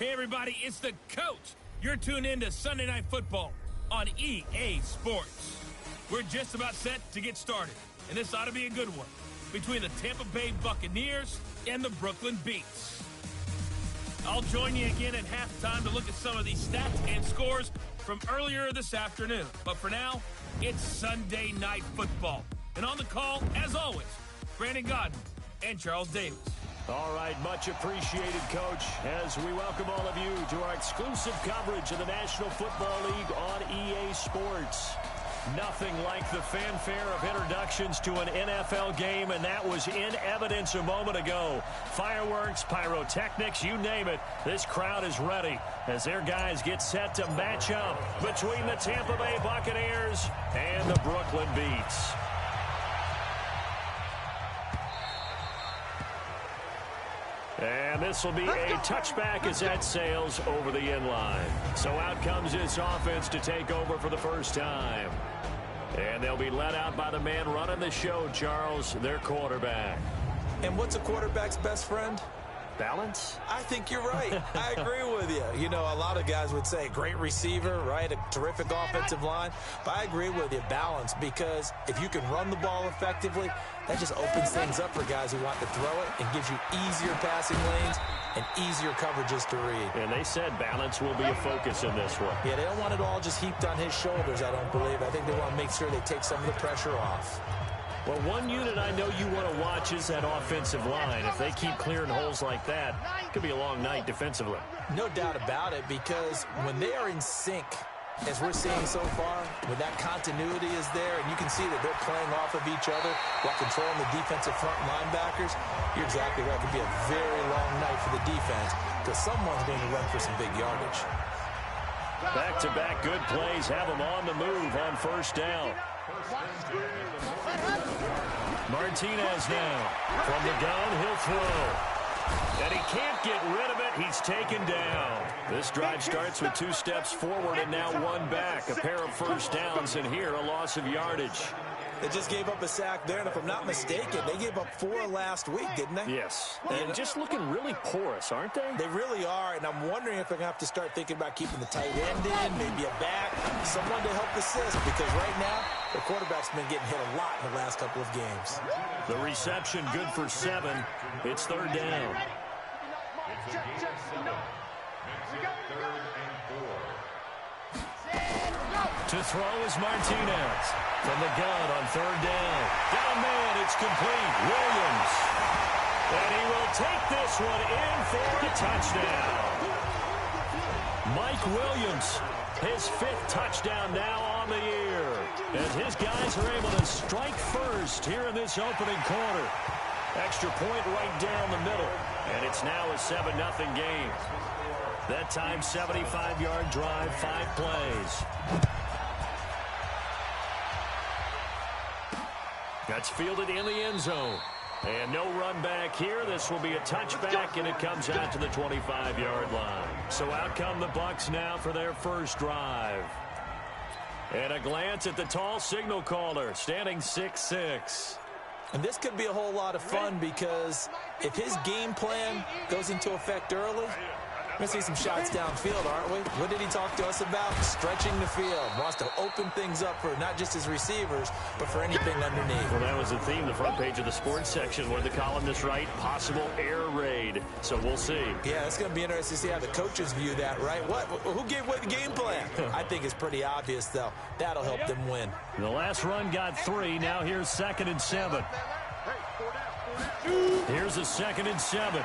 Hey, everybody, it's the coach. You're tuned in to Sunday Night Football on EA Sports. We're just about set to get started, and this ought to be a good one between the Tampa Bay Buccaneers and the Brooklyn Beats. I'll join you again at halftime to look at some of these stats and scores from earlier this afternoon. But for now, it's Sunday Night Football. And on the call, as always, Brandon Godden and Charles Davis. All right, much appreciated, Coach, as we welcome all of you to our exclusive coverage of the National Football League on EA Sports. Nothing like the fanfare of introductions to an NFL game, and that was in evidence a moment ago. Fireworks, pyrotechnics, you name it. This crowd is ready as their guys get set to match up between the Tampa Bay Buccaneers and the Brooklyn Beats. And this will be a touchback as that sails over the inline. So out comes this offense to take over for the first time. And they'll be led out by the man running the show, Charles, their quarterback. And what's a quarterback's best friend? Balance? I think you're right. I agree with you. You know, a lot of guys would say great receiver, right? A terrific offensive line. But I agree with you, balance, because if you can run the ball effectively, that just opens things up for guys who want to throw it and gives you easier passing lanes and easier coverages to read. And they said balance will be a focus in this one. Yeah, they don't want it all just heaped on his shoulders, I don't believe. I think they want to make sure they take some of the pressure off. Well, one unit I know you want to watch is that offensive line. If they keep clearing holes like that, it could be a long night defensively. No doubt about it, because when they are in sync, as we're seeing so far, when that continuity is there, and you can see that they're playing off of each other while controlling the defensive front linebackers, you're exactly right. It could be a very long night for the defense because someone's going to run for some big yardage. Back-to-back good plays have them on the move on first down. Martinez now. From the gun, he'll throw. And he can't get rid of it. He's taken down. This drive starts with 2 steps forward and now 1 back. A pair of first downs, and here a loss of yardage. They just gave up a sack there, and if I'm not mistaken, they gave up 4 last week, didn't they? Yes, and just looking really porous, aren't they? They really are, and I'm wondering if they're going to have to start thinking about keeping the tight end in, maybe a back, someone to help assist, because right now, the quarterback's been getting hit a lot in the last couple of games. The reception good for 7. It's third down. To throw is Martinez. From the gun on third down. Down man, it's complete. Williams. And he will take this one in for a touchdown. Mike Williams, his 5th touchdown now on the year. As his guys are able to strike first here in this opening quarter. Extra point right down the middle. And it's now a 7-0 game. That time, 75-yard drive, 5 plays. That's fielded in the end zone. And no run back here. This will be a touchback, and it comes out to the 25-yard line. So out come the Bucs now for their first drive. And a glance at the tall signal caller, standing 6'6". And this could be a whole lot of fun because if his game plan goes into effect early, we're going to see some shots downfield, aren't we? What did he talk to us about? Stretching the field. Wants to open things up for not just his receivers, but for anything underneath. Well, that was the theme, the front page of the sports section, where the columnists write possible air raid. So we'll see. Yeah, it's going to be interesting to see how the coaches view that, right? Who gave away the game plan? I think it's pretty obvious, though. That'll help them win. The last run got 3. Now here's 2nd and 7. Here's a 2nd and 7.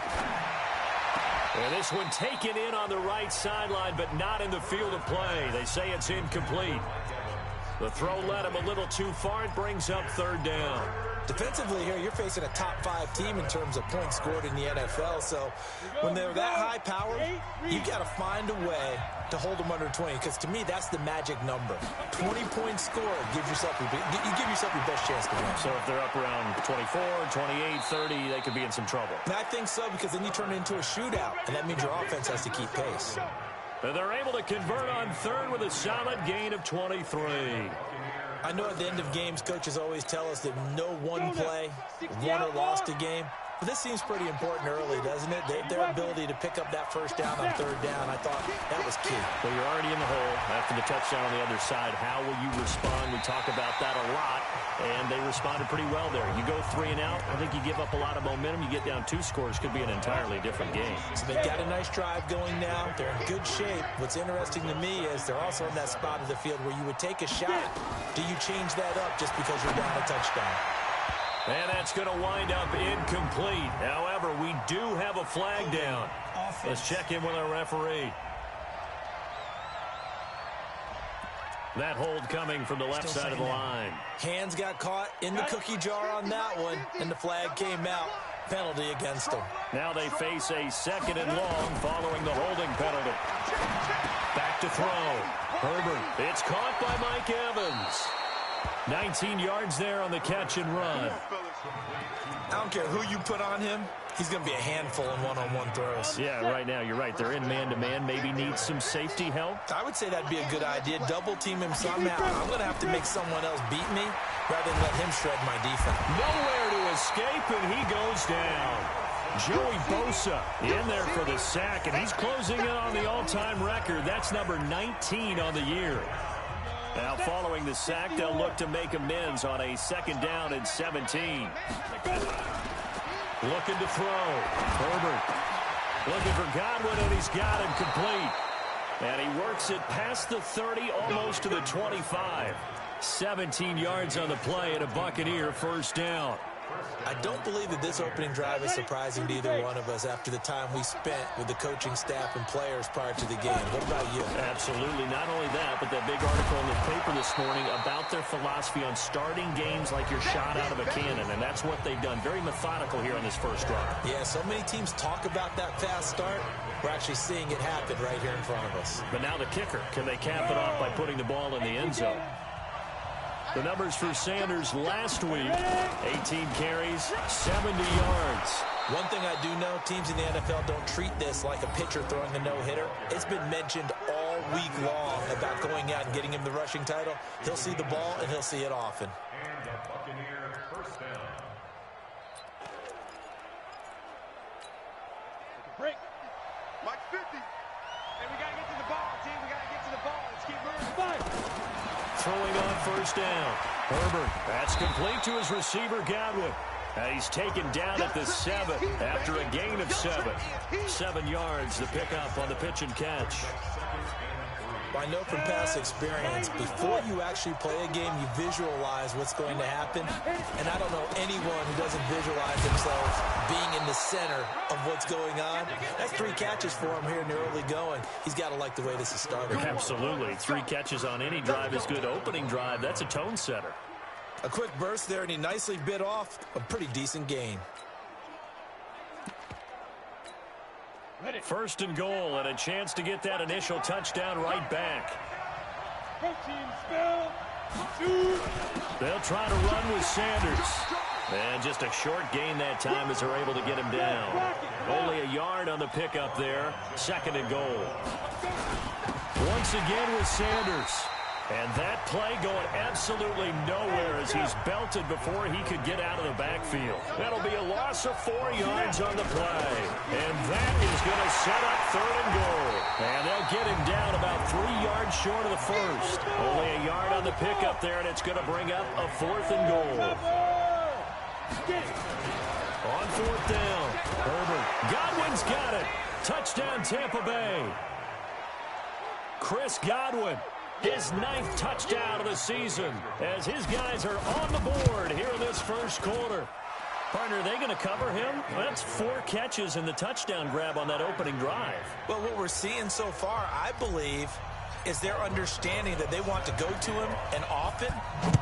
And this one taken in on the right sideline, but not in the field of play. They say it's incomplete. The throw led him a little too far. It brings up third down. Defensively here, you're facing a top-5 team in terms of points scored in the NFL. So when they're that high-powered, you got to find a way to hold them under 20. Because to me, that's the magic number. 20 points scored, you give yourself your best chance to win. So if they're up around 24, 28, 30, they could be in some trouble. And I think so, because then you turn it into a shootout, and that means your offense has to keep pace. And they're able to convert on third with a solid gain of 23. I know at the end of games, coaches always tell us that no one play won or lost a game. This seems pretty important early, doesn't it? Their ability to pick up that first down on third down, I thought that was key. Well, you're already in the hole after the touchdown on the other side. How will you respond? We talk about that a lot, and they responded pretty well there. You go 3 and out, I think you give up a lot of momentum. You get down 2 scores, could be an entirely different game. So they've got a nice drive going now. They're in good shape. What's interesting to me is they're also in that spot of the field where you would take a shot. Do you change that up just because you're down a touchdown? And that's going to wind up incomplete. However, we do have a flag down. Let's check in with our referee. That hold coming from the left side of the line. Hands got caught in the cookie jar on that one, and the flag came out. Penalty against them. Now they face a 2nd and long following the holding penalty. Back to throw. Herbert. It's caught by Mike Evans. 19 yards there on the catch and run. I don't care who you put on him. He's going to be a handful in one-on-one throws. Yeah, right now, you're right. They're in man-to-man. Maybe needs some safety help. I would say that'd be a good idea. Double-team him somehow. I'm going to have to make someone else beat me rather than let him shred my defense. Nowhere to escape, and he goes down. Joey Bosa in there for the sack, and he's closing in on the all-time record. That's number 19 on the year. Now, following the sack, they'll look to make amends on a 2nd down and 17. Looking to throw. Herbert looking for Godwin, and he's got him complete. And he works it past the 30, almost to the 25. 17 yards on the play, and a Buccaneer first down. I don't believe that this opening drive is surprising to either one of us after the time we spent with the coaching staff and players prior to the game. What about you? Absolutely. Not only that, but that big article in the paper this morning about their philosophy on starting games like you're shot out of a cannon, and that's what they've done. Very methodical here on this first drive. Yeah, so many teams talk about that fast start. We're actually seeing it happen right here in front of us. But now the kicker. Can they cap it off by putting the ball in the end zone? The numbers for Sanders last week, 18 carries, 70 yards. One thing I do know, teams in the NFL don't treat this like a pitcher throwing a no-hitter. It's been mentioned all week long about going out and getting him the rushing title. He'll see the ball, and he'll see it often. Break. Mark 50. And we got to get to the ball, team. We got to get to the ball. Let's keep moving. Throwing on first down. Herbert. That's complete to his receiver, Godwin. And he's taken down at the 7 after a gain of 7. 7 yards, the pickup on the pitch and catch. I know from past experience, before you actually play a game, you visualize what's going to happen. And I don't know anyone who doesn't visualize themselves being in the center of what's going on. That's 3 catches for him here in the early going. He's got to like the way this is started. Absolutely. 3 catches on any drive is good. Opening drive, that's a tone setter. A quick burst there, and he nicely bit off a pretty decent gain. First and goal, and a chance to get that initial touchdown right back. They'll try to run with Sanders. And just a short gain that time as they're able to get him down. Only a yard on the pickup there. 2nd and goal. Once again with Sanders. And that play going absolutely nowhere as he's belted before he could get out of the backfield. That'll be a loss of 4 yards on the play. And that is going to set up 3rd and goal. And they'll get him down about 3 yards short of the first. Only a yard on the pickup there, and it's going to bring up a 4th and goal. On 4th down, Herbert. Godwin's got it. Touchdown, Tampa Bay. Chris Godwin. His 9th touchdown of the season as his guys are on the board here in this first quarter. Partner, are they going to cover him? Well, that's 4 catches and the touchdown grab on that opening drive. Well, what we're seeing so far, I believe, is their understanding that they want to go to him and often,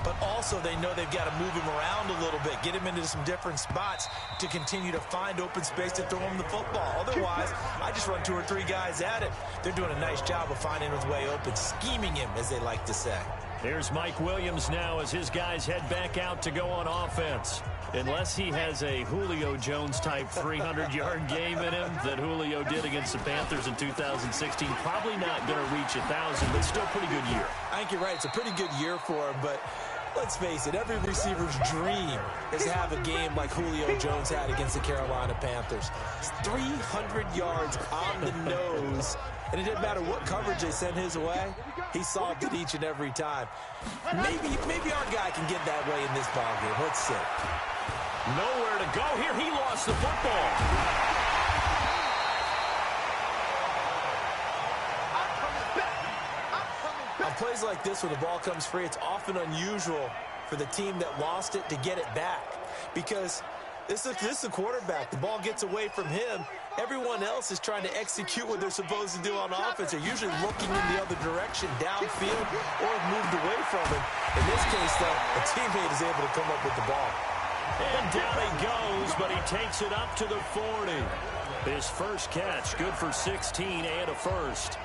but also they know they've got to move him around a little bit, get him into some different spots to continue to find open space to throw him the football. Otherwise, I just run 2 or 3 guys at it. They're doing a nice job of finding his way open, scheming him, as they like to say. Here's Mike Williams now as his guys head back out to go on offense. Unless he has a Julio Jones-type 300-yard game in him that Julio did against the Panthers in 2016, probably not going to reach 1,000, but still pretty good year. I think you're right. It's a pretty good year for him, but Let's face it, every receiver's dream is to have a game like Julio Jones had against the Carolina Panthers. 300 yards on the nose, and it didn't matter what coverage they sent his way. He solved it each and every time. Maybe our guy can get that way in this ballgame. Let's see. Nowhere to go here. He lost the football. On plays like this where the ball comes free, it's often unusual for the team that lost it to get it back, because this is a quarterback. The ball gets away from him. Everyone else is trying to execute what they're supposed to do on offense. They're usually looking in the other direction, downfield, or moved away from him. In this case, though, a teammate is able to come up with the ball. And down he goes, but he takes it up to the 40. His first catch, good for 16 and a first.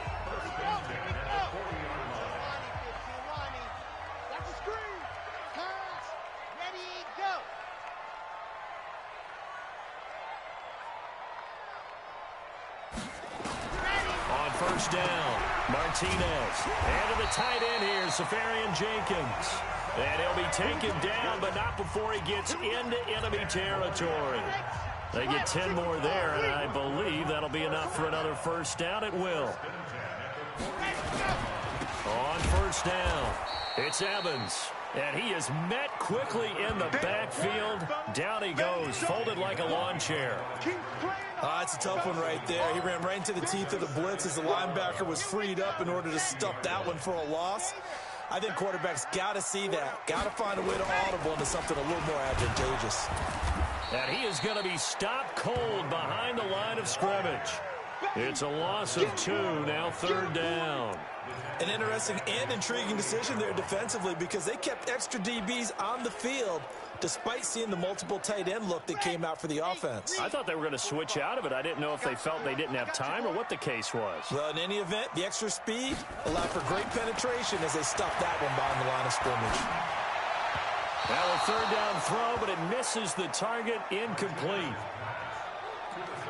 First down, Martinez. And to the tight end here, Safarian Jenkins. And he'll be taken down, but not before he gets into enemy territory. They get 10 more there, and I believe that'll be enough for another first down. It will. On first down, it's Evans. And he is met quickly in the backfield. Down he goes, folded like a lawn chair. It's a tough one right there. He ran right into the teeth of the blitz as the linebacker was freed up in order to stuff that one for a loss. I think quarterbacks got to see that. Got to find a way to audible into something a little more advantageous. And he is going to be stopped cold behind the line of scrimmage. It's a loss of 2, now third down. An interesting and intriguing decision there defensively, because they kept extra DBs on the field despite seeing the multiple tight end look that came out for the offense. I thought they were going to switch out of it. I didn't know if they felt they didn't have time or what the case was. Well, in any event, the extra speed allowed for great penetration as they stuffed that one behind the line of scrimmage. Now a third down throw, but it misses the target, incomplete.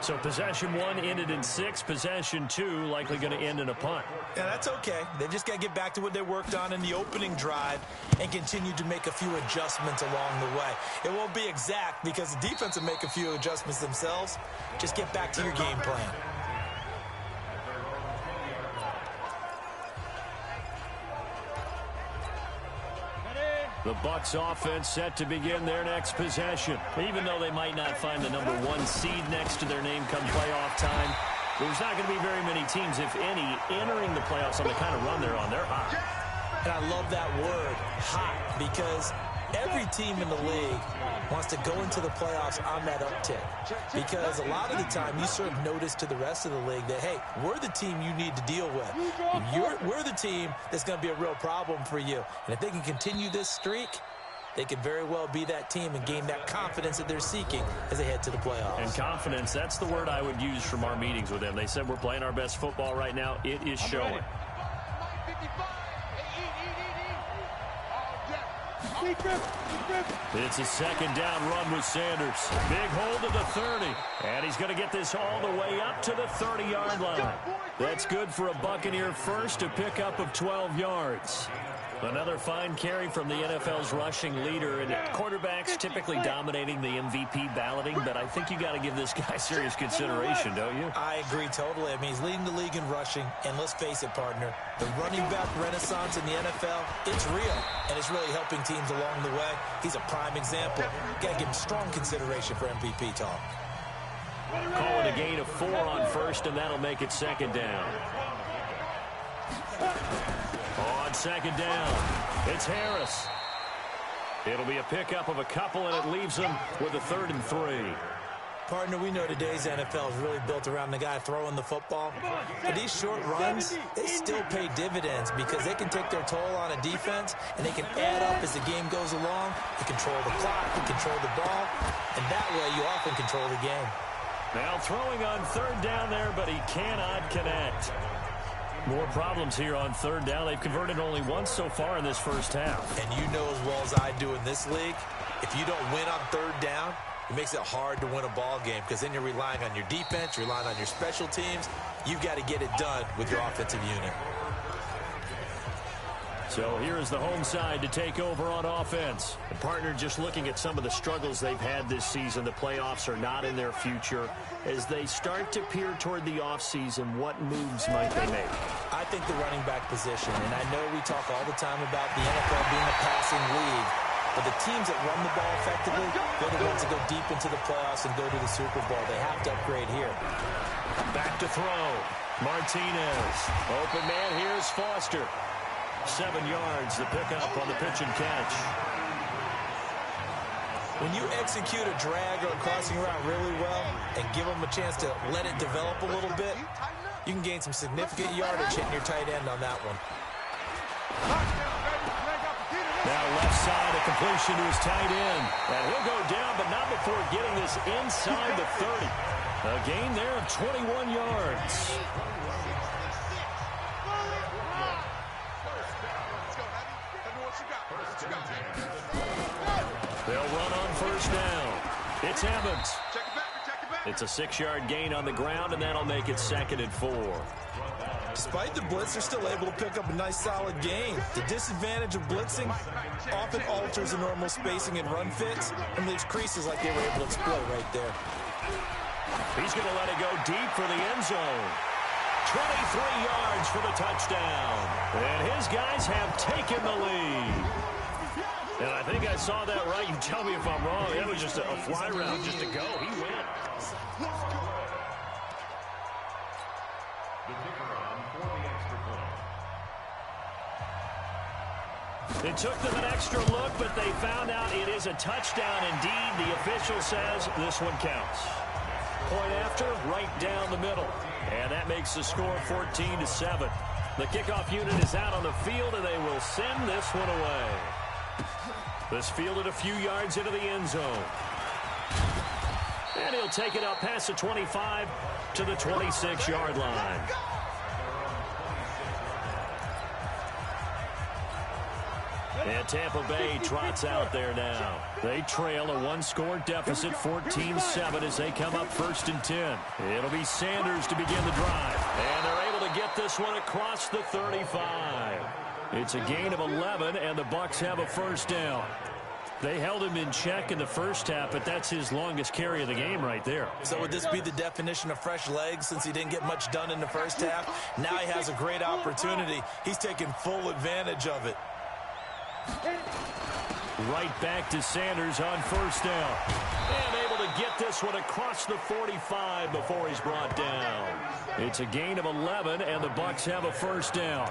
So possession 1 ended in 6. Possession 2 likely going to end in a punt. Yeah, that's okay. They've just got to get back to what they worked on in the opening drive and continue to make a few adjustments along the way. It won't be exact because the defense will make a few adjustments themselves. Just get back to your game plan. The Bucs offense set to begin their next possession. Even though they might not find the number 1 seed next to their name come playoff time, there's not going to be very many teams, if any, entering the playoffs on the kind of run they're on. They're hot. And I love that word, hot, because every team in the league wants to go into the playoffs on that uptick, because a lot of the time you serve notice to the rest of the league that, hey, we're the team you need to deal with. We're the team that's going to be a real problem for you. And if they can continue this streak, they could very well be that team and gain that confidence that they're seeking as they head to the playoffs. And confidence, that's the word I would use from our meetings with them. They said we're playing our best football right now. It is showing. It's a second down run with Sanders. Big hold to the 30. And he's going to get this all the way up to the 30-yard line. That's good for a Buccaneer first, a pickup of 12 yards. Another fine carry from the NFL's rushing leader, and quarterbacks typically dominating the MVP balloting, but I think you got to give this guy serious consideration, don't you? I agree totally. I mean, he's leading the league in rushing, and let's face it, partner, the running back renaissance in the NFL, it's real, and it's really helping teams along the way. He's a prime example. Got to give him strong consideration for MVP talk. Calling a gain of 4 on first, and that'll make it second down. On second down, it's Harris. It'll be a pickup of a couple, and it leaves them with a 3rd and 3. Partner, we know today's NFL is really built around the guy throwing the football. But these short runs, they still pay dividends because they can take their toll on a defense, and they can add up as the game goes along. They control the clock, they control the ball, and that way you often control the game. Now throwing on 3rd down there, but he cannot connect. More problems here on 3rd down. They've converted only once so far in this first half. And you know as well as I do in this league, if you don't win on 3rd down, it makes it hard to win a ball game because then you're relying on your defense, you're relying on your special teams. You've got to get it done with your offensive unit. So here is the home side to take over on offense. The partner, just looking at some of the struggles they've had this season, the playoffs are not in their future. As they start to peer toward the offseason, what moves might they make? I think the running back position, and I know we talk all the time about the NFL being a passing league, but the teams that run the ball effectively, they're the ones that go deep into the playoffs and go to the Super Bowl. They have to upgrade here. Back to throw. Martinez. Open man, here's Foster. 7 yards, the pickup on the pitch and catch. When you execute a drag or a crossing route really well and give them a chance to let it develop a little bit, you can gain some significant yardage hitting your tight end on that one. Now left side, a completion to his tight end. And he'll go down, but not before getting this inside the 30. A gain there of 21 yards. They'll run on first down. It's Evans. It's a 6-yard gain on the ground, and that'll make it 2nd and 4. Despite the blitz, they're still able to pick up a nice solid gain. The disadvantage of blitzing often alters the normal spacing and run fits and leaves creases like they were able to exploit right there. He's going to let it go deep for the end zone. 23 yards for the touchdown. And his guys have taken the lead. And I think I saw that right. You tell me if I'm wrong. That was just a fly route just to go. He went. It took them an extra look, but they found out it is a touchdown indeed. The official says this one counts. Point after, right down the middle. And that makes the score 14-7. The kickoff unit is out on the field, and they will send this one away. This fielded a few yards into the end zone. And he'll take it up past the 25 to the 26-yard line. And Tampa Bay trots out there now. They trail a one-score deficit, 14-7, as they come up 1st and 10. It'll be Sanders to begin the drive. And they're able to get this one across the 35. It's a gain of 11, and the Bucs have a first down. They held him in check in the first half, but that's his longest carry of the game right there. So would this be the definition of fresh legs since he didn't get much done in the first half? Now he has a great opportunity. He's taking full advantage of it. Right back to Sanders on first down. And able to get this one across the 45 before he's brought down. It's a gain of 11, and the Bucs have a first down.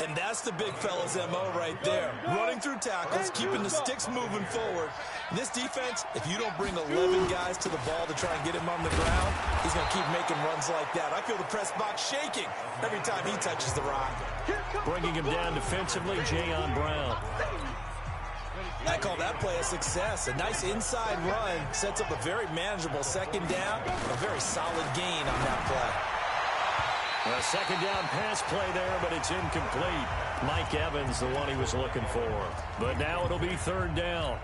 And that's the big fella's MO right there. Running through tackles, keeping the sticks moving forward. In this defense, if you don't bring 11 guys to the ball to try and get him on the ground, he's going to keep making runs like that. I feel the press box shaking every time he touches the rock. Bringing him down defensively, Jayon Brown. I call that play a success. A nice inside run sets up a very manageable 2nd down. A very solid gain on that play. A 2nd down pass play there, but it's incomplete. Mike Evans, the one he was looking for. But now it'll be 3rd down.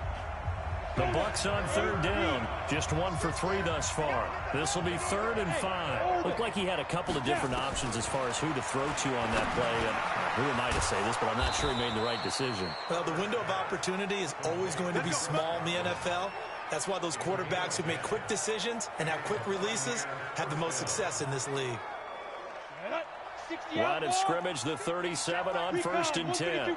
The Bucs on 3rd down. Just 1 for 3 thus far. This will be 3rd and 5. Looked like he had a couple of different options as far as who to throw to on that play. And who am I to say this, but I'm not sure he made the right decision. Well, the window of opportunity is always going to be small in the NFL. That's why those quarterbacks who make quick decisions and have quick releases have the most success in this league. Line of scrimmage, the 37 on 1st and 10.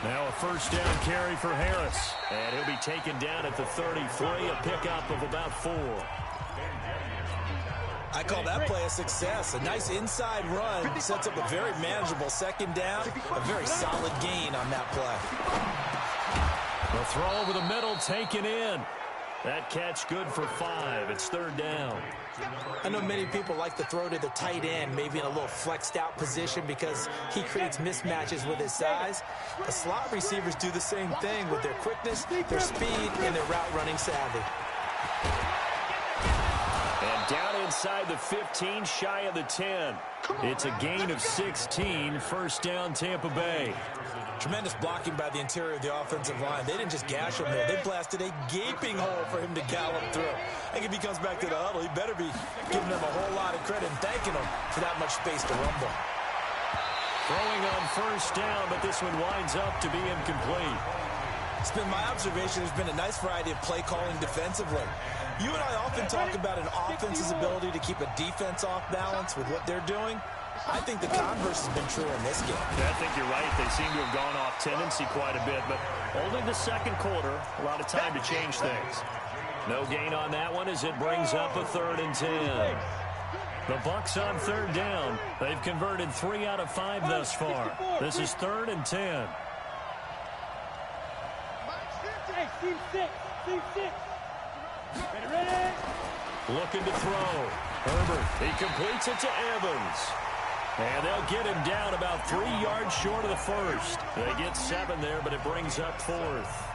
Now a first down carry for Harris. And he'll be taken down at the 33, a pickup of about 4. I call that play a success. A nice inside run sets up a very manageable 2nd down. A very solid gain on that play. The throw over the middle taken in. That catch good for 5. It's 3rd down. I know many people like to throw to the tight end, maybe in a little flexed out position because he creates mismatches with his size. The slot receivers do the same thing with their quickness, their speed, and their route running savvy. And down inside the 15, shy of the 10. It's a gain of 16, 1st down Tampa Bay. Tremendous blocking by the interior of the offensive line. They didn't just gash him there. They blasted a gaping hole for him to gallop through. I think if he comes back to the huddle, he better be giving them a whole lot of credit and thanking them for that much space to rumble. Throwing on first down, but this one winds up to be incomplete. It's been my observation there's been a nice variety of play calling defensively. You and I often talk about an offense's ability to keep a defense off balance with what they're doing. I think the converse has been true in this game. Yeah, I think you're right. They seem to have gone off tendency quite a bit, but only the second quarter, a lot of time to change things. No gain on that one as it brings up a 3rd and 10. The Bucs on 3rd down. They've converted 3 out of 5 thus far. This is 3rd and 10. Team 6. Ready. Looking to throw. Herbert, he completes it to Evans. And they'll get him down about 3 yards short of the first. They get 7 there, but it brings up 4th.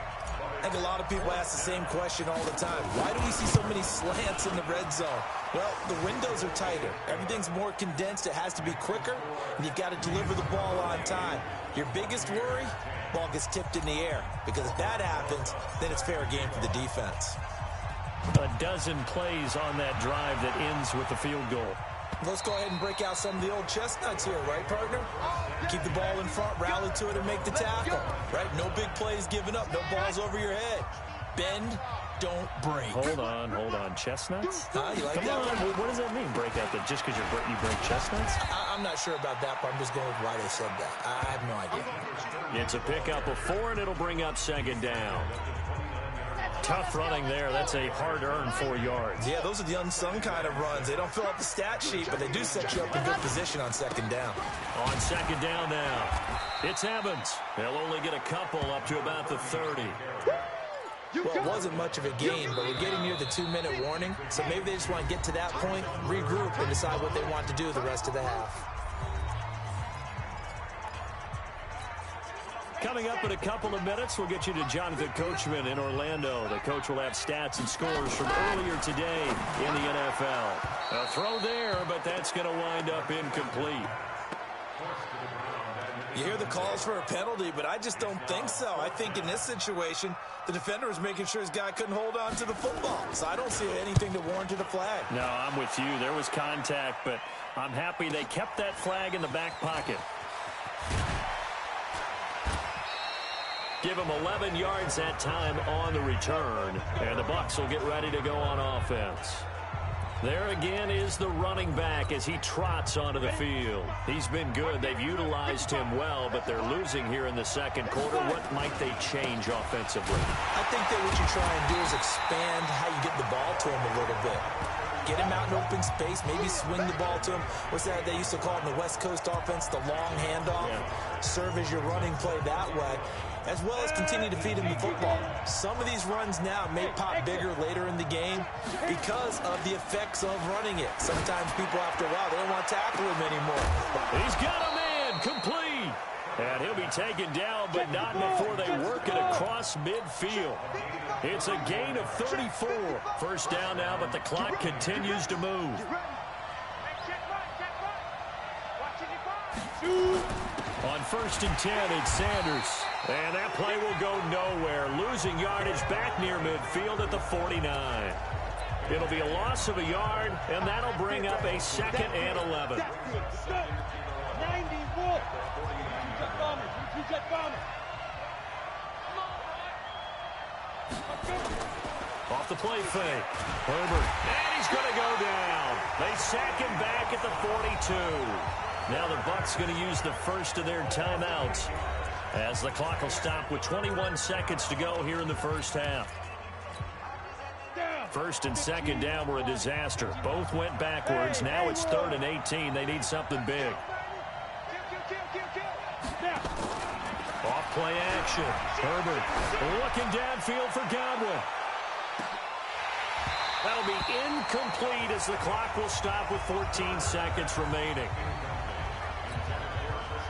I think a lot of people ask the same question all the time. Why do we see so many slants in the red zone? Well, the windows are tighter. Everything's more condensed. It has to be quicker, and you've got to deliver the ball on time. Your biggest worry? Ball gets tipped in the air. Because if that happens, then it's fair game for the defense. A dozen plays on that drive that ends with the field goal. Let's go ahead and break out some of the old chestnuts here, right, partner? Keep the ball in front, rally to it, and make the tackle, right? No big plays given up, no balls over your head. Bend, don't break. Hold on. Chestnuts? You like Come that on, one? what does that mean, break out? Just because you break chestnuts? I'm not sure about that, but I'm just going with why they said that. I have no idea. It's a pickup of 4, and it'll bring up 2nd down. Tough running there. That's a hard-earned 4 yards. Yeah, those are the unsung kind of runs. They don't fill out the stat sheet, but they do set you up in good position on 2nd down. On 2nd down now, it's Evans. They'll only get a couple up to about the 30. Well, it wasn't much of a gain, but we're getting near the 2-minute warning, so maybe they just want to get to that point, regroup, and decide what they want to do the rest of the half. Coming up in a couple of minutes, we'll get you to Jonathan Coachman in Orlando. The coach will have stats and scores from earlier today in the NFL. A throw there, but that's going to wind up incomplete. You hear the calls for a penalty, but I just don't think so. I think in this situation, the defender was making sure his guy couldn't hold on to the football. So I don't see anything to warrant a flag. No, I'm with you. There was contact, but I'm happy they kept that flag in the back pocket. Give him 11 yards that time on the return, and the Bucs will get ready to go on offense. There again is the running back as he trots onto the field. He's been good. They've utilized him well, but they're losing here in the second quarter. What might they change offensively? I think that what you try and do is expand how you get the ball to him a little bit. Get him out in open space, maybe swing the ball to him. What's that they used to call it in the West Coast offense, the long handoff? Yeah. Serve as your running play that way, as well as continue to feed him the football. Some of these runs now may pop bigger later in the game because of the effects of running it. Sometimes people, after a while, they don't want to tackle him anymore. He's got a man, complete. And he'll be taken down, but not before they work it across midfield. It's a gain of 34. First down now, but the clock continues to move. On 1st and 10, it's Sanders. And that play will go nowhere. Losing yardage back near midfield at the 49. It'll be a loss of a yard, and that'll bring up a 2nd and 11. Off the play fake. Herbert. And he's going to go down. They sack him back at the 42. Now the Bucs going to use the first of their timeouts as the clock will stop with 21 seconds to go here in the first half. 1st and 2nd down were a disaster. Both went backwards. Now it's 3rd and 18. They need something big. Off play action. Herbert looking downfield for Godwin. That'll be incomplete as the clock will stop with 14 seconds remaining.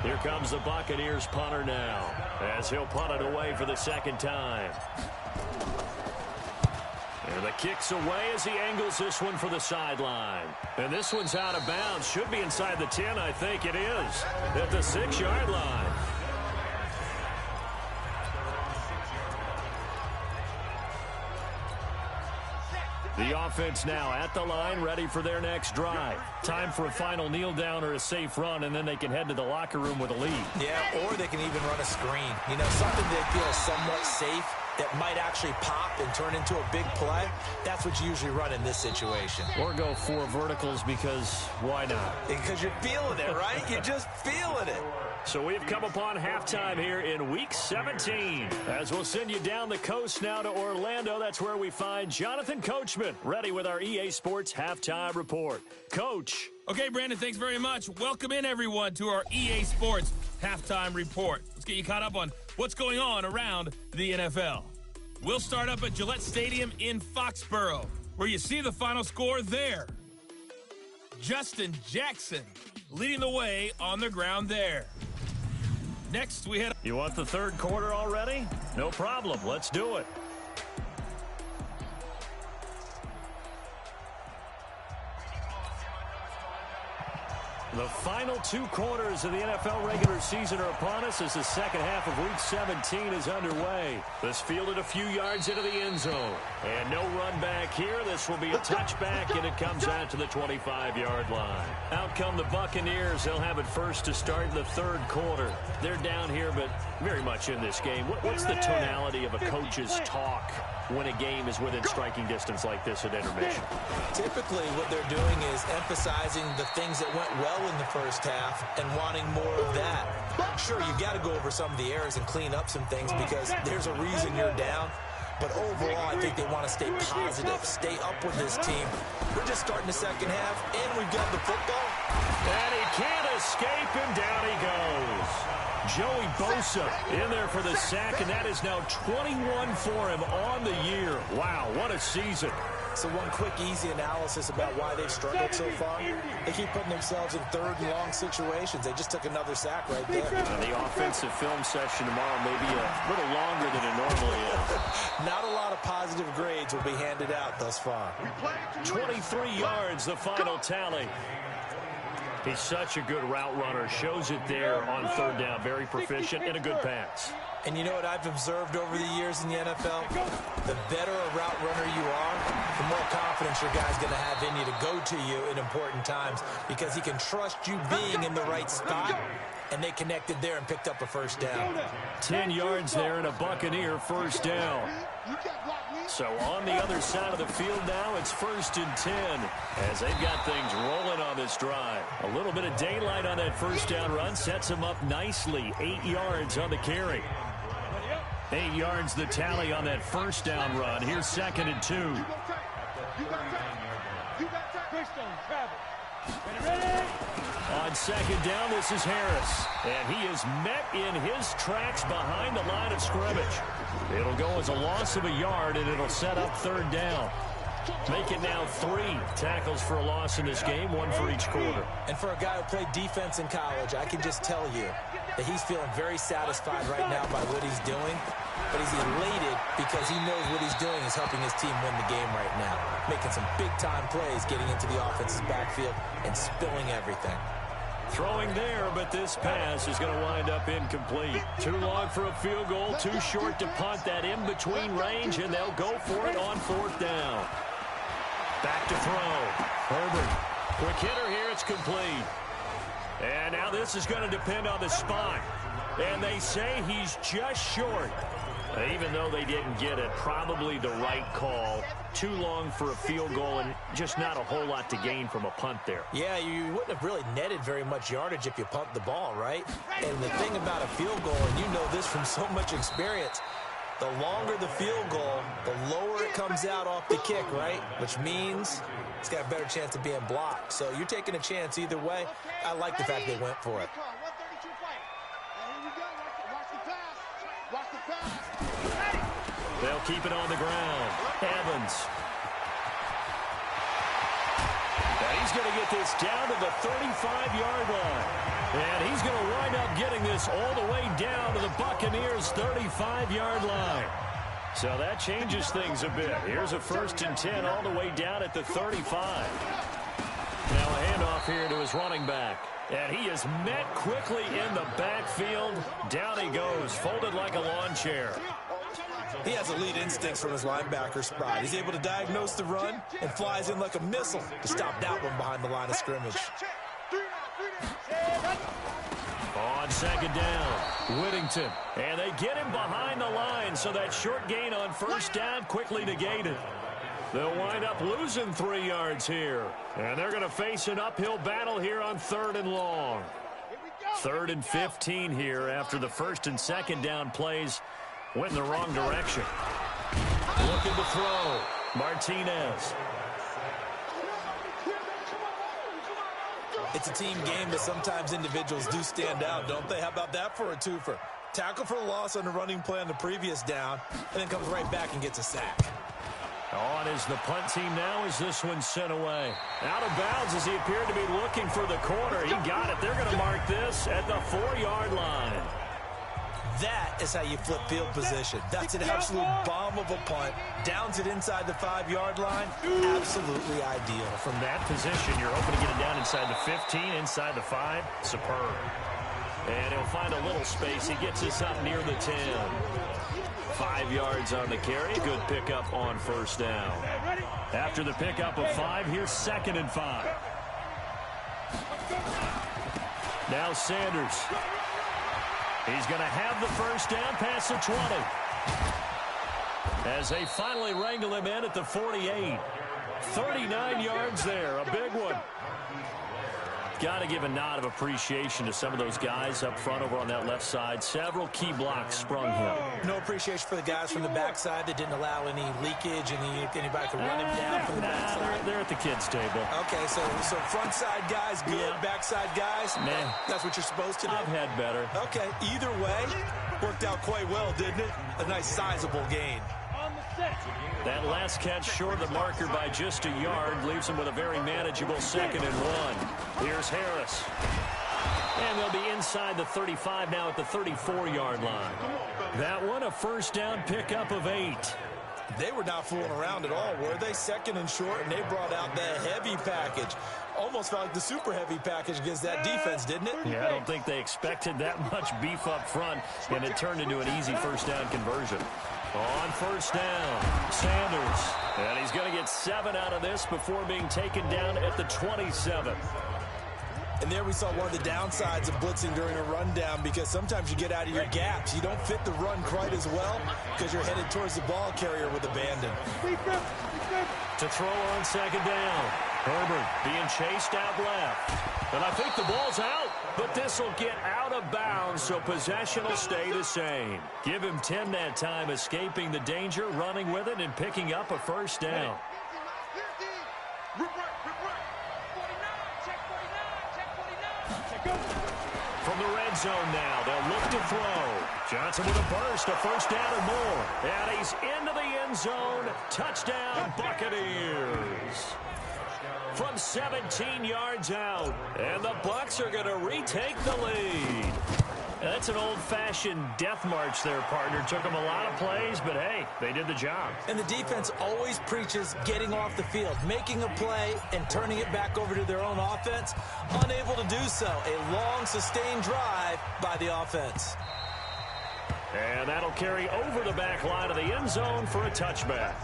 Here comes the Buccaneers punter now as he'll punt it away for the 2nd time. And the kick's away as he angles this one for the sideline. And this one's out of bounds. Should be inside the 10, I think it is. At the 6-yard line. The offense now at the line, ready for their next drive. Time for a final kneel down or a safe run, and then they can head to the locker room with a lead. Yeah, or they can even run a screen. You know, something that feels somewhat safe that might actually pop and turn into a big play. That's what you usually run in this situation. Or go 4 verticals because why not? Because you're feeling it, right? You're just feeling it. So we've come upon halftime here in Week 17. As we'll send you down the coast now to Orlando, that's where we find Jonathan Coachman, ready with our EA Sports Halftime Report. Coach. Okay, Brandon, thanks very much. Welcome in, everyone, to our EA Sports Halftime Report. Let's get you caught up on what's going on around the NFL. We'll start up at Gillette Stadium in Foxborough, where you see the final score there. Justin Jackson leading the way on the ground there. Next, we head... You want the third quarter already? No problem. Let's do it. The final 2 quarters of the NFL regular season are upon us as the second half of Week 17 is underway. This fielded a few yards into the end zone. And no run back here. This will be a touchback, and it comes out to the 25-yard line. Out come the Buccaneers. They'll have it first to start the third quarter. They're down here, but very much in this game. What's the tonality of a coach's talk when a game is within striking distance like this at intermission? Typically, what they're doing is emphasizing the things that went well in the first half and wanting more of that. Sure, you've got to go over some of the errors and clean up some things because there's a reason you're down. But overall, I think they want to stay positive, stay up with this team. We're just starting the second half, and we've got the football. And he can't escape, and down he goes. Joey Bosa in there for the sack, and that is now 21 for him on the year. Wow, what a season. So one quick, easy analysis about why they've struggled so far. They keep putting themselves in third and long situations. They just took another sack right there. The offensive film session tomorrow may be a little longer than it normally is. Not a lot of positive grades will be handed out thus far. 23 yards, the final tally. He's such a good route runner. Shows it there on third down. Very proficient and a good pass. And you know what I've observed over the years in the NFL? The better a route runner you are, the more confidence your guy's going to have in you to go to you in important times because he can trust you being in the right spot, and they connected there and picked up a first down. 10 yards there and a Buccaneer first down. So on the other side of the field now, it's 1st and 10 as they've got things rolling on this drive. A little bit of daylight on that first down run sets them up nicely. 8 yards on the carry. 8 yards the tally on that first down run. Here's 2nd and 2. On 2nd down, this is Harris. And he is met in his tracks behind the line of scrimmage. It'll go as a loss of a yard, and it'll set up 3rd down. Make it now 3 tackles for a loss in this game, 1 for each quarter. And for a guy who played defense in college, I can just tell you that he's feeling very satisfied right now by what he's doing. But he's elated because he knows what he's doing is helping his team win the game right now. Making some big-time plays, getting into the offense's backfield, and spilling everything. Throwing there, but this pass is going to wind up incomplete. Too long for a field goal, too short to punt that in-between range, and they'll go for it on 4th down. Back to throw. Herbert. Quick hitter here. It's complete. And now this is going to depend on the spot. And they say he's just short. Even though they didn't get it, probably the right call. Too long for a field goal and just not a whole lot to gain from a punt there. Yeah, you wouldn't have really netted very much yardage if you pumped the ball, right? And the thing about a field goal, and you know this from so much experience, the longer the field goal, the lower it comes out off the kick, right? Which means it's got a better chance of being blocked. So you're taking a chance either way. I like the fact they went for it. They'll keep it on the ground. Evans. And he's going to get this down to the 35-yard line. And he's going to wind up getting this all the way down to the Buccaneers' 35-yard line. So that changes things a bit. Here's a 1st and 10 all the way down at the 35. Now a handoff here to his running back. And he is met quickly in the backfield. Down he goes, folded like a lawn chair. He has elite instincts from his linebacker spot. He's able to diagnose the run and flies in like a missile to stop that one behind the line of scrimmage. On second down, Whittington. And they get him behind the line, so that short gain on first down quickly negated. They'll wind up losing 3 yards here. And they're going to face an uphill battle here on 3rd and long. 3rd and 15 here after the first and second down plays went in the wrong direction. Looking to throw. Martinez. It's a team game, but sometimes individuals do stand out, don't they? How about that for a twofer? Tackle for a loss on the running play on the previous down, and then comes right back and gets a sack. On is the punt team now as this one's sent away. Out of bounds as he appeared to be looking for the corner. He got it. They're going to mark this at the 4-yard line. That is how you flip field position. That's an absolute bomb of a punt. Downs it inside the 5-yard line. Absolutely ideal. From that position, you're hoping to get it down inside the 15, inside the 5. Superb. And he'll find a little space. He gets us up near the 10. 5 yards on the carry. Good pickup on first down. After the pickup of 5, here's 2nd and 5. Now Sanders. He's going to have the first down past the 20. As they finally wrangle him in at the 48. 39 yards there. A big one. Got to give a nod of appreciation to some of those guys up front over on that left side. Several key blocks sprung him. No appreciation for the guys from the backside that didn't allow any leakage and anybody could run him down from the backside. They're at the kids' table. Okay, so front side guys good, Yeah. backside guys, Man, that's what you're supposed to do. I've had better. Okay, either way, worked out quite well, didn't it? A nice sizable gain. That last catch short of the marker by just a yard leaves him with a very manageable 2nd and 1. Here's Harris. And they'll be inside the 35 now at the 34-yard line. That one a first down pickup of 8. They were not fooling around at all, were they? 2nd and short, and they brought out the heavy package. Almost felt like the super heavy package against that defense, didn't it? Yeah, I don't think they expected that much beef up front, and it turned into an easy first down conversion. On first down, Sanders. And he's going to get 7 out of this before being taken down at the 27. And there we saw one of the downsides of blitzing during a rundown, because sometimes you get out of your gaps. You don't fit the run quite as well because you're headed towards the ball carrier with abandon. To throw on second down. Herbert being chased out left. And I think the ball's out, but this will get out of bounds, so possession will stay the same. Give him 10 that time, escaping the danger, running with it, and picking up a first down. From the red zone now, they'll look to throw. Johnson with a burst, a first down or more. And he's into the end zone. Touchdown, Buccaneers. From 17 yards out. And the Bucs are going to retake the lead. That's an old-fashioned death march there, partner. Took them a lot of plays, but hey, they did the job. And the defense always preaches getting off the field, making a play, and turning it back over to their own offense. Unable to do so. A long, sustained drive by the offense. And that'll carry over the back line of the end zone for a touchback.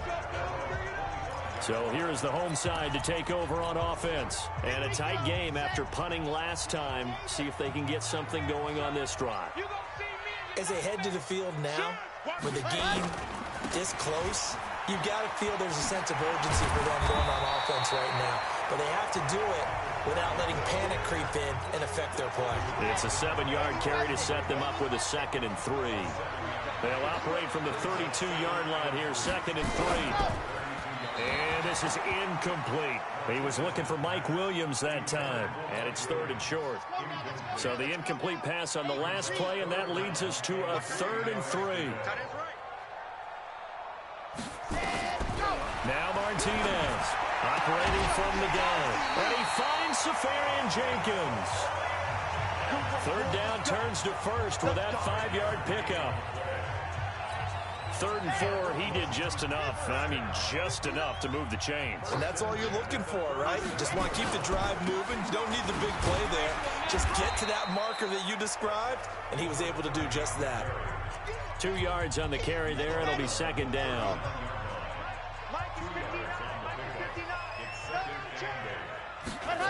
So here's the home side to take over on offense. And a tight game after punting last time. See if they can get something going on this drive. As they head to the field now, with the game this close, you've got to feel there's a sense of urgency for them going on offense right now. But they have to do it without letting panic creep in and affect their play. It's a 7-yard carry to set them up with a 2nd and 3. They'll operate from the 32-yard line here, 2nd and 3. And this is incomplete. He was looking for Mike Williams that time. And it's 3rd and short. So the incomplete pass on the last play, and that leads us to a 3rd and 3. Now Martinez operating from the gun. And he finds Safarian Jenkins. 3rd down turns to first with that 5-yard pickup. 3rd and 4, he did just enough. I mean, just enough to move the chains. And that's all you're looking for, right? You just want to keep the drive moving. You don't need the big play there. Just get to that marker that you described, and he was able to do just that. 2 yards on the carry there. It'll be second down. Mike is 59. Mike is 59.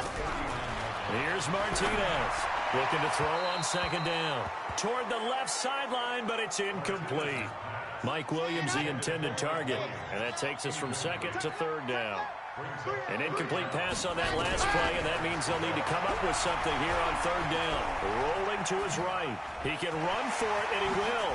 Here's Martinez looking to throw on second down. Toward the left sideline, but it's incomplete. Mike Williams, the intended target. And that takes us from second to third down. An incomplete pass on that last play, and that means they'll need to come up with something here on third down. Rolling to his right. He can run for it, and he will.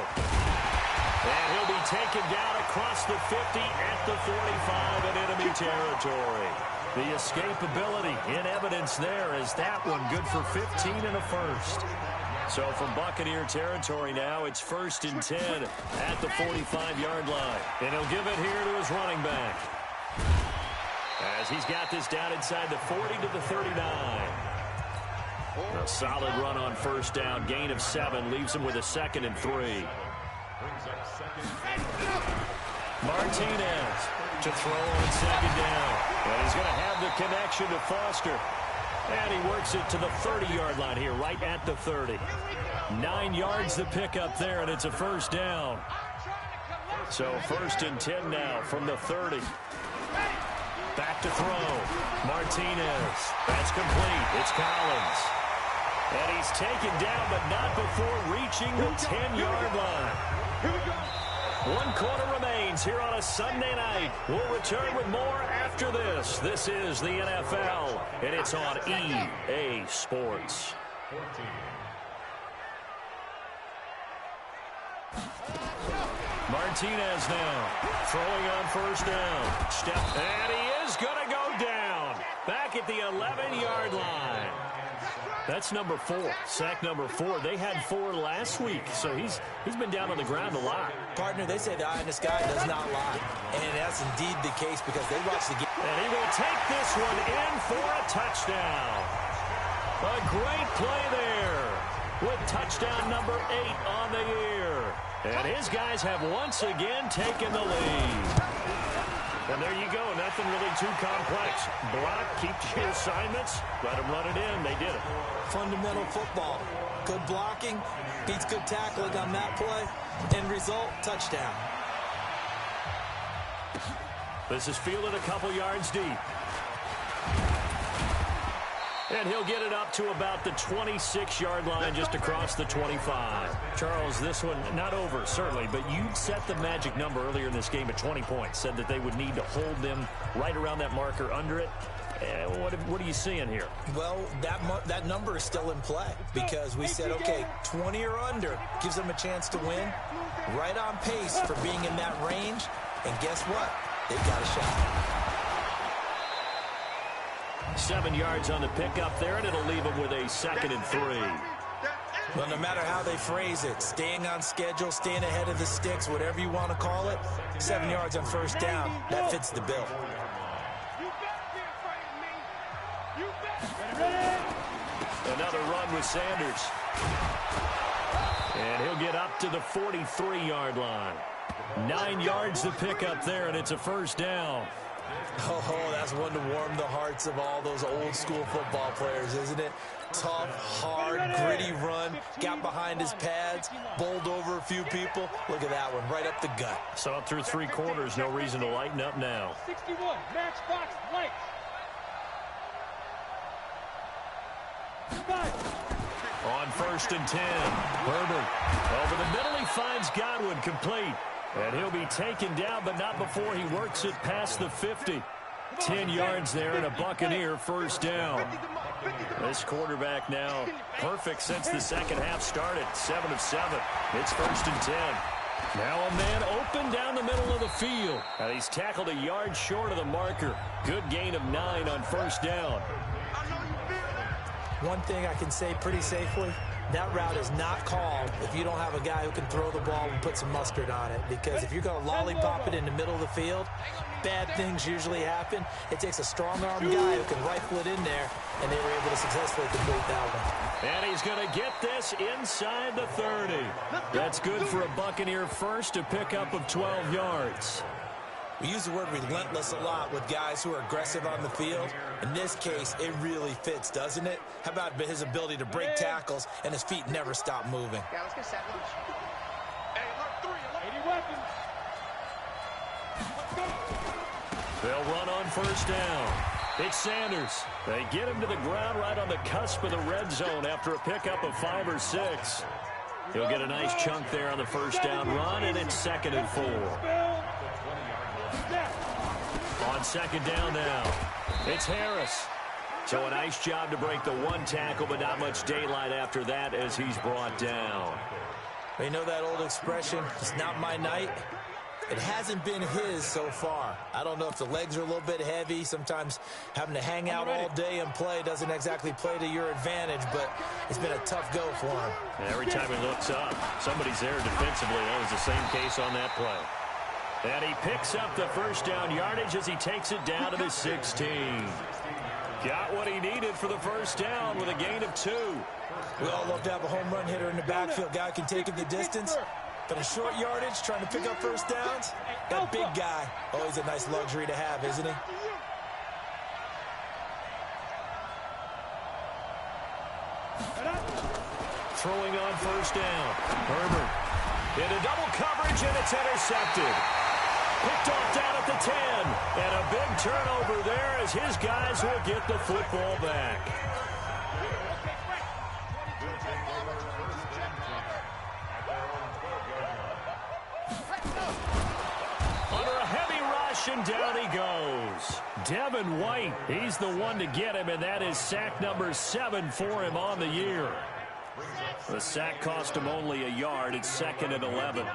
And he'll be taken down across the 50 at the 45 in enemy territory. The escapability in evidence there as that one good for 15 and a first. So from Buccaneer territory now, it's 1st and 10 at the 45-yard line. And he'll give it here to his running back, as he's got this down inside the 40 to the 39. A solid run on first down. Gain of 7 leaves him with a 2nd and 3. Martinez to throw on second down. And he's going to have the connection to Foster. And he works it to the 30-yard line here, right at the 30. 9 yards the pickup there, and it's a first down. So 1st and 10 now from the 30. Back to throw. Martinez. That's complete. It's Collins. And he's taken down, but not before reaching the 10-yard line. 1 quarter remains here on a Sunday night. We'll return with more after this. This is the NFL, and it's on EA Sports. Martinez now throwing on first down. Step, and he is going to go down. Back at the 11-yard line. That's number 4, sack number 4. They had 4 last week, so he's been down on the ground a lot. Partner, they say the eye in the sky does not lie, and that's indeed the case because they watch the game. And he will take this one in for a touchdown. A great play there with touchdown number 8 on the year. And his guys have once again taken the lead. And there you go. Nothing really too complex. Block, keep your assignments, let them run it in. They did it. Fundamental football. Good blocking beats good tackling on that play. End result, touchdown. This is fielded a couple yards deep. And he'll get it up to about the 26-yard line, just across the 25. Charles, this one not over, certainly, but you set the magic number earlier in this game at 20 points. Said that they would need to hold them right around that marker under it. What are you seeing here? Well, that number is still in play because we said, okay, 20 or under gives them a chance to win. Right on pace for being in that range. And guess what? They've got a shot. 7 yards on the pickup there, and it'll leave him with a 2nd and 3. Well, no matter how they phrase it, staying on schedule, staying ahead of the sticks, whatever you want to call it, 7 yards on first down, that fits the bill. Another run with Sanders. And he'll get up to the 43-yard line. 9 yards to pick up there, and it's a first down. Oh, that's one to warm the hearts of all those old-school football players, isn't it? Tough, hard, gritty run, got behind his pads, bowled over a few people. Look at that one, right up the gut. So up through 3 quarters, no reason to lighten up now. 61, Matchbox Lights. On 1st and 10, Herbert over the middle, he finds Godwin, complete. And he'll be taken down, but not before he works it past the 50. 10 yards there and a Buccaneer first down. This quarterback now perfect since the second half started. 7 of 7. It's 1st and 10. Now a man open down the middle of the field. And he's tackled a yard short of the marker. Good gain of 9 on first down. One thing I can say pretty safely, that route is not called if you don't have a guy who can throw the ball and put some mustard on it. Because if you're going to lollipop it in the middle of the field, bad things usually happen. It takes a strong-arm guy who can rifle it in there, and they were able to successfully complete that one. And he's going to get this inside the 30. That's good for a Buccaneer first, a pickup of 12 yards. We use the word relentless a lot with guys who are aggressive on the field. In this case, it really fits, doesn't it? How about his ability to break tackles and his feet never stop moving? Yeah, let's get set. Hey, look, 3. They'll run on first down. It's Sanders. They get him to the ground right on the cusp of the red zone after a pickup of 5 or 6. He'll get a nice chunk there on the first down run, and it's 2nd and 4. On 2nd down now, it's Harris. So a nice job to break the 1 tackle, but not much daylight after that as he's brought down. You know that old expression, it's not my night? It hasn't been his so far. I don't know if the legs are a little bit heavy. Sometimes having to hang out all day and play doesn't exactly play to your advantage, but it's been a tough go for him. And every time he looks up, somebody's there defensively. That was the same case on that play. And he picks up the first down yardage as he takes it down to the 16. Got what he needed for the first down with a gain of 2. We all love to have a home run hitter in the backfield. Guy can take it the distance. But a short yardage, trying to pick up first downs, that big guy, always a nice luxury to have, isn't he? Throwing on first down. Herbert into double coverage, and it's intercepted. Picked off down at the 10. And a big turnover there as his guys will get the football back. And down he goes. Devin White, he's the one to get him, and that is sack number 7 for him on the year. The sack cost him only a yard. It's 2nd and 11.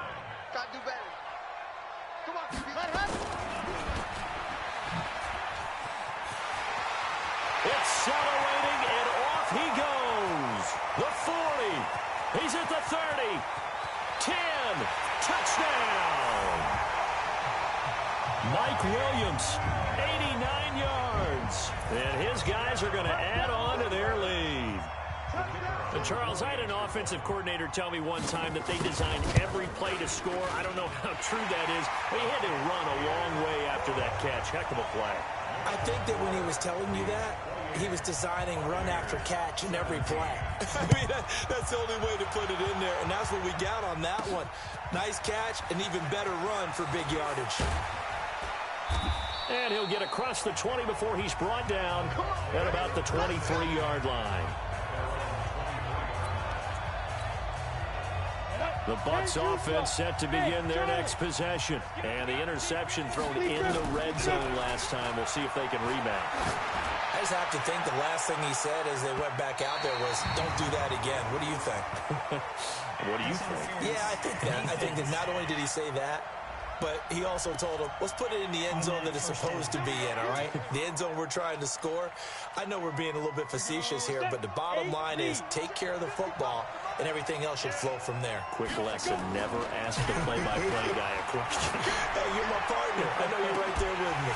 Accelerating, and off he goes. The 40. He's at the 30. 10. Touchdown. Mike Williams, 89 yards. And his guys are going to add on to their lead. And Charles, I had an offensive coordinator tell me one time that they designed every play to score. I don't know how true that is, but he had to run a long way after that catch. Heck of a play. I think that when he was telling you that, he was designing run after catch in every play. I mean, that's the only way to put it in there, and that's what we got on that one. Nice catch, and even better run for big yardage. And he'll get across the 20 before he's brought down at about the 23-yard line. The Bucs offense set to begin their next possession. And the interception thrown in the red zone last time. We'll see if they can rebound. I just have to think the last thing he said as they went back out there was, don't do that again. What do you think? What do you think? Yeah, I think that. I think that not only did he say that, but he also told him, let's put it in the end zone that it's supposed to be in, all right? The end zone we're trying to score. I know we're being a little bit facetious here, but the bottom line is take care of the football, and everything else should flow from there. Quick lesson, never ask the play-by-play guy a question. Hey, you're my partner. I know you're right there with me.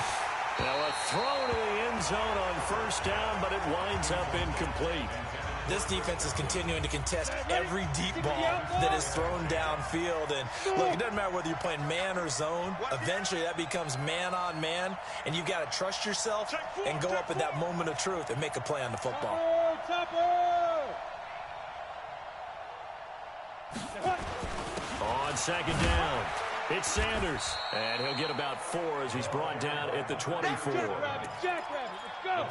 Now a throw to the end zone on first down, but it winds up incomplete. This defense is continuing to contest every deep ball that is thrown downfield. And look, it doesn't matter whether you're playing man or zone. Eventually, that becomes man on man, and you've got to trust yourself and go up at that moment of truth and make a play on the football. On second down, it's Sanders, and he'll get about 4 as he's brought down at the 24.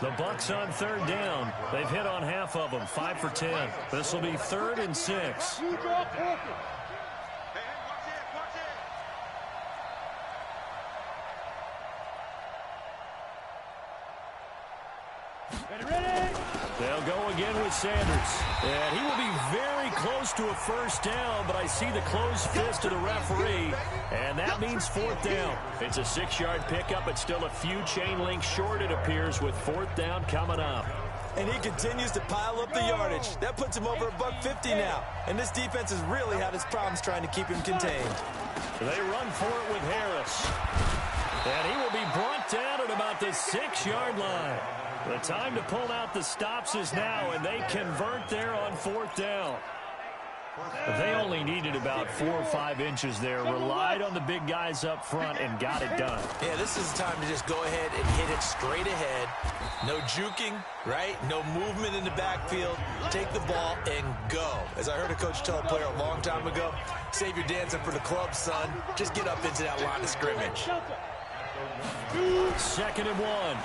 The Bucs on third down. They've hit on half of them, 5 for 10. This will be 3rd and 6. They'll go again with Sanders. And he will be very close to a first down, but I see the closed fist of the referee, and that means 4th down. It's a 6-yard pickup. It's still a few chain links short, it appears, with 4th down coming up. And he continues to pile up the yardage. That puts him over $150 now. And this defense has really had its problems trying to keep him contained. They run for it with Harris. And he will be brought down at about the 6-yard line. The time to pull out the stops is now, and they convert there on 4th down. They only needed about 4 or 5 inches there, relied on the big guys up front, and got it done. Yeah, this is the time to just go ahead and hit it straight ahead. No juking, right? No movement in the backfield. Take the ball and go. As I heard a coach tell a player a long time ago, save your dancing for the club, son. Just get up into that line of scrimmage. 2nd and 1.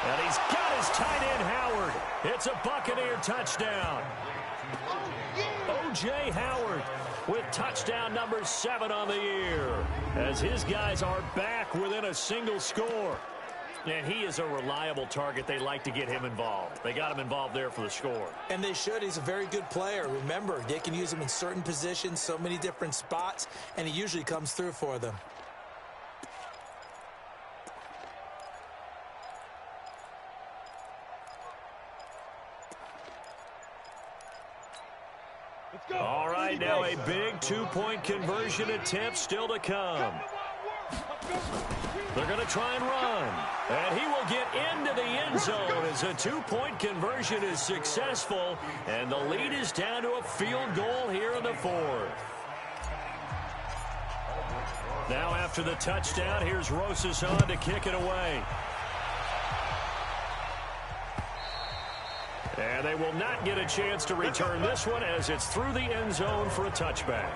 And he's got his tight end, Howard. It's a Buccaneer touchdown. O.J. Howard with touchdown number 7 on the year, as his guys are back within a single score. And he is a reliable target. They like to get him involved. They got him involved there for the score. And they should. He's a very good player. Remember, they can use him in certain positions, so many different spots, and he usually comes through for them. All right, now a big 2-point conversion attempt still to come. They're going to try and run. And he will get into the end zone as a 2-point conversion is successful. And the lead is down to a field goal here in the 4th. Now after the touchdown, here's Rosas on to kick it away. And they will not get a chance to return this one as it's through the end zone for a touchback.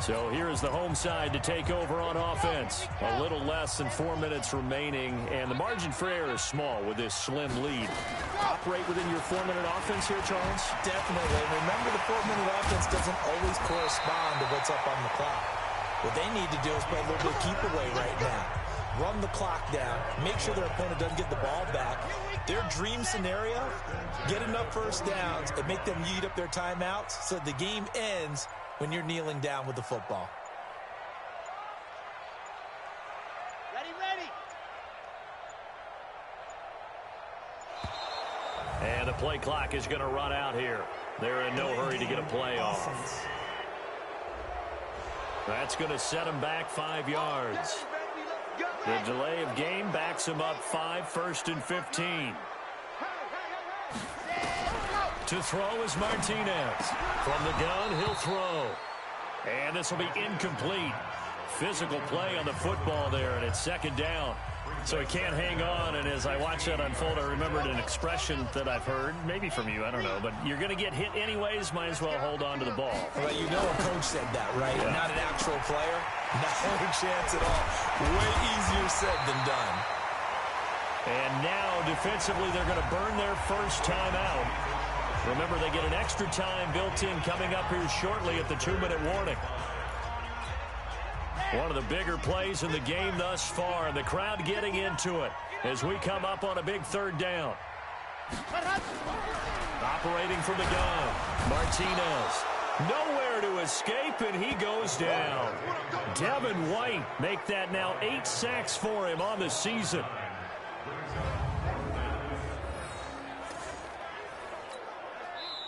So here is the home side to take over on offense. A little less than 4 minutes remaining, and the margin for error is small with this slim lead. Operate within your 4-minute offense here, Charles? Definitely. Remember, the 4-minute offense doesn't always correspond to what's up on the clock. What they need to do is play a little bit of keep away right now. Run the clock down, make sure their opponent doesn't get the ball back. Their dream scenario, get enough first downs and make them eat up their timeouts so the game ends when you're kneeling down with the football. Ready. And the play clock is going to run out here. They're in no hurry to get a play off. That's going to set them back 5 yards. The delay of game backs him up 5, 1st and 15. To throw is Martinez. From the gun, he'll throw. And this will be incomplete. Physical play on the football there, and it's 2nd down. So he can't hang on, and as I watch that unfold, I remembered an expression that I've heard, maybe from you, I don't know, but you're going to get hit anyways, might as well hold on to the ball. Well, you know a coach said that, right? Yeah. Not an actual player. Not a chance at all. Way easier said than done. And now, defensively, they're going to burn their first time out. Remember, they get an extra time built in coming up here shortly at the 2-minute warning. One of the bigger plays in the game thus far, and the crowd getting into it as we come up on a big 3rd down. Operating from the gun, Martinez. Nowhere to escape, and he goes down. Devin White make that now 8 sacks for him on the season.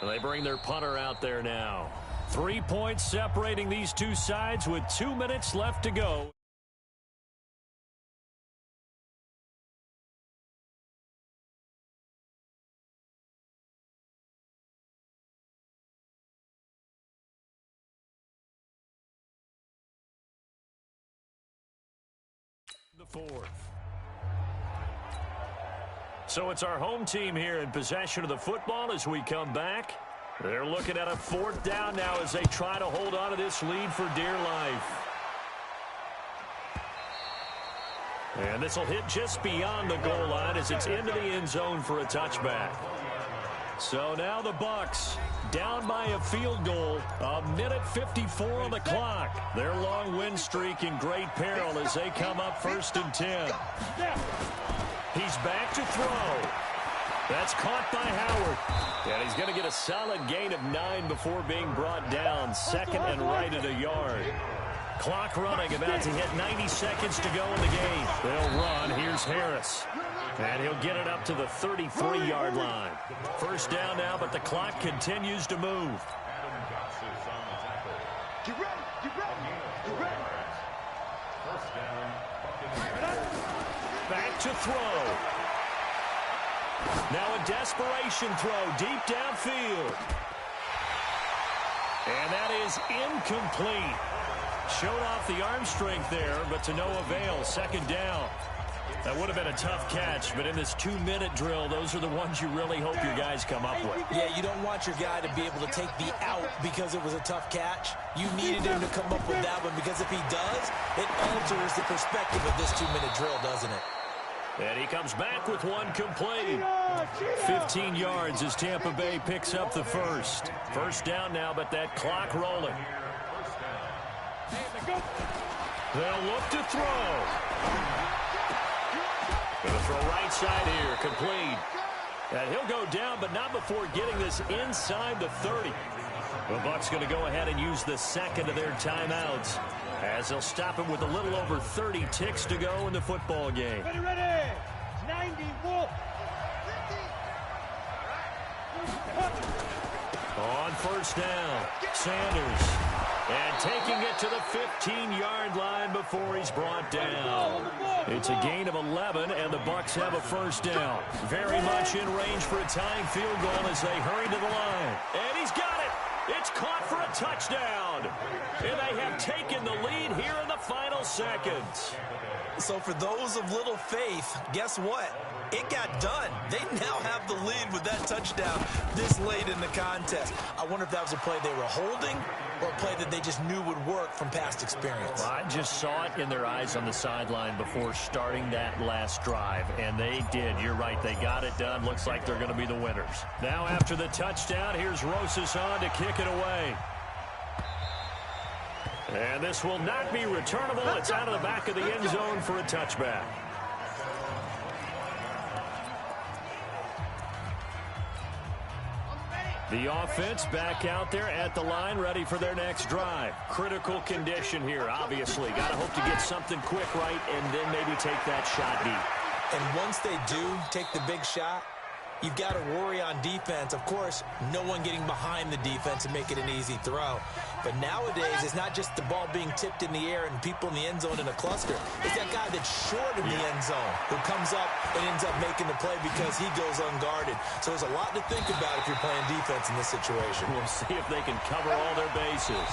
And they bring their punter out there now. 3 points separating these two sides with 2 minutes left to go. The 4th. So it's our home team here in possession of the football as we come back. They're looking at a 4th down now as they try to hold on to this lead for dear life. And this will hit just beyond the goal line as it's into the end zone for a touchback. So now the Bucs down by a field goal. 1:54 on the clock. Their long win streak in great peril as they come up 1st and 10. He's back to throw. That's caught by Howard. And he's going to get a solid gain of 9 before being brought down. 2nd and right at a yard. Clock running, about to hit 90 seconds to go in the game. They'll run. Here's Harris. And he'll get it up to the 33-yard line. 1st down now, but the clock continues to move. Get ready. Back to throw. Now a desperation throw deep downfield. And that is incomplete. Showed off the arm strength there, but to no avail. Second down. That would have been a tough catch, but in this 2-minute drill, those are the ones you really hope your guys come up with. Yeah, you don't want your guy to be able to take the out because it was a tough catch. You needed him to come up with that one, because if he does, it alters the perspective of this 2-minute drill, doesn't it? And he comes back with one complete. 15 yards as Tampa Bay picks up the first. First down now, but that clock rolling. They'll look to throw. Going to throw right side here, complete. And he'll go down, but not before getting this inside the 30. The Bucs going to go ahead and use the second of their timeouts, as they'll stop him with a little over 30 ticks to go in the football game. Ready. 91. On first down, Sanders. And taking it to the 15-yard line before he's brought down. It's a gain of 11, and the Bucs have a first down. Very much in range for a tying field goal as they hurry to the line. And he's got it. It's caught for a touchdown. And they have taken the lead here in the final seconds. So for those of little faith, guess what? It got done. They now have the lead with that touchdown this late in the contest. I wonder if that was a play they were holding or a play that they just knew would work from past experience. Well, I just saw it in their eyes on the sideline before starting that last drive, and they did. You're right. They got it done. Looks like they're going to be the winners. Now after the touchdown, here's Rosas on to kick it away. And this will not be returnable. It's out of the back of the end zone for a touchback. The offense back out there at the line, ready for their next drive. Critical condition here, obviously. Got to hope to get something quick right and then maybe take that shot deep. And once they do take the big shot, you've got to worry on defense. Of course, no one getting behind the defense and make it an easy throw. But nowadays, it's not just the ball being tipped in the air and people in the end zone in a cluster. It's that guy that's short in the end zone who comes up and ends up making the play because he goes unguarded. So there's a lot to think about if you're playing defense in this situation. We'll see if they can cover all their bases.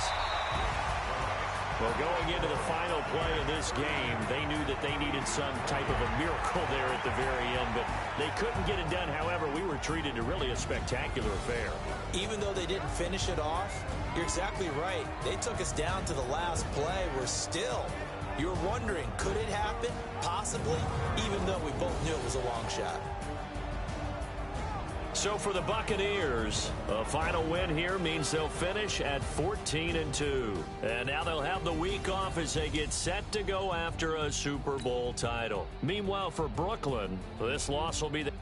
Well, going into the final play of this game, they knew that they needed some type of a miracle there at the very end, but they couldn't get it done. However, we were treated to really a spectacular affair. Even though they didn't finish it off, you're exactly right. They took us down to the last play. We're still, you're wondering, could it happen? Possibly, even though we both knew it was a long shot. So for the Buccaneers, a final win here means they'll finish at 14-2. And now they'll have the week off as they get set to go after a Super Bowl title. Meanwhile, for Brooklyn, this loss will be the